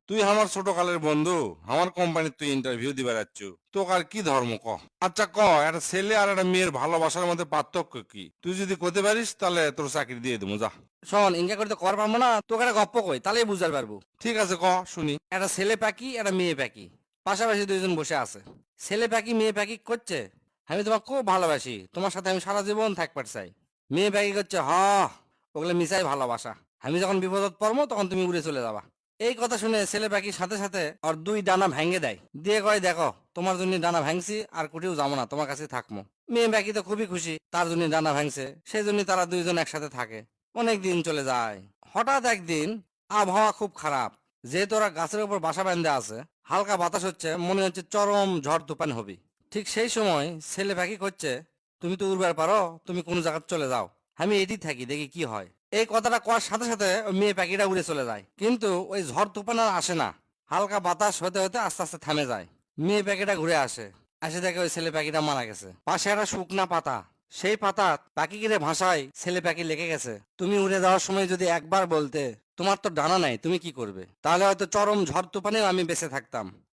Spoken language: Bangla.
তুই আমার ছোটকালের বন্ধু, আমার কোম্পানির তুই ইন্টারভিউ দিবার যাচ্ছ, তোকে আর কি ধর্ম ক? আচ্ছা ক, একটা ছেলে আর একটা মেয়ের ভালোবাসার মধ্যে পার্থক্য কি? তুই যদি করতে পারিস তাহলে তোর চাকরি দিয়ে দেবো, যা। শোন, ইনকা করতে কর পারবো না, তোকে একটা গপ্প কই তাহলেই বুঝতে পারবো। ঠিক আছে, ক শুনি। একটা ছেলে পাখি একটা মেয়ে পাখি পাশাপাশি দুইজন বসে আছে। ছেলে পাখি মেয়ে পাখি করছে, আমি তোমাকে খুব ভালোবাসি, তোমার সাথে আমি সারা জীবন থাকবার চাই। মেয়ে পাখি করছে, হ, ওগুলো মিশাই ভালোবাসা, আমি যখন বিপদত পড়বো তখন তুমি উড়ে চলে যাবা। এই কথা শুনে ছেলে পাখির সাথে সাথে আর দুই ডানা ভেঙে দেয়, দিয়ে কয়, দেখো তোমার জন্য ডানা ভাঙছি, আর কুটিও যাবো না, তোমার কাছে থাকবো। মেয়ে পাখি তো খুবই খুশি, তার জন্য ডানা ভাঙছে, সেই জন্য তারা দুইজন একসাথে থাকে। অনেক দিন চলে যায়। হঠাৎ একদিন আবহাওয়া খুব খারাপ, যেহেতু ওরা গাছের উপর বাসা বেঁধে আছে, হালকা বাতাস হচ্ছে, মনে হচ্ছে চরম ঝড় তুফান হবে। ঠিক সেই সময় ছেলে পাখি করছে, তুমি তো উড়বার পারো, তুমি কোন জায়গায় চলে যাও, আমি এটি থাকি, দেখি কি হয়। এই কথাটা করার সাথে সাথে ওই মেয়ে পাখিটা উড়ে চলে যায়, কিন্তু ওই ঝড় তুফান আর আসে না। হালকা বাতাস হতে হতে আস্তে আস্তে থেমে যায়। মেয়ে পাখিটা ঘুরে আসে, আসে দেখে ওই ছেলে পাখিটা মারা গেছে। পাশে একটা শুকনা পাতা, সেই পাতা পাখিকে ভাষায় ছেলে পাখি লেগে গেছে, তুমি উড়ে যাওয়ার সময় যদি একবার বলতে, তোমার তো ডানা নাই, তুমি কি করবে, তাহলে হয়তো চরম ঝড় তুফানেও আমি বেঁচে থাকতাম।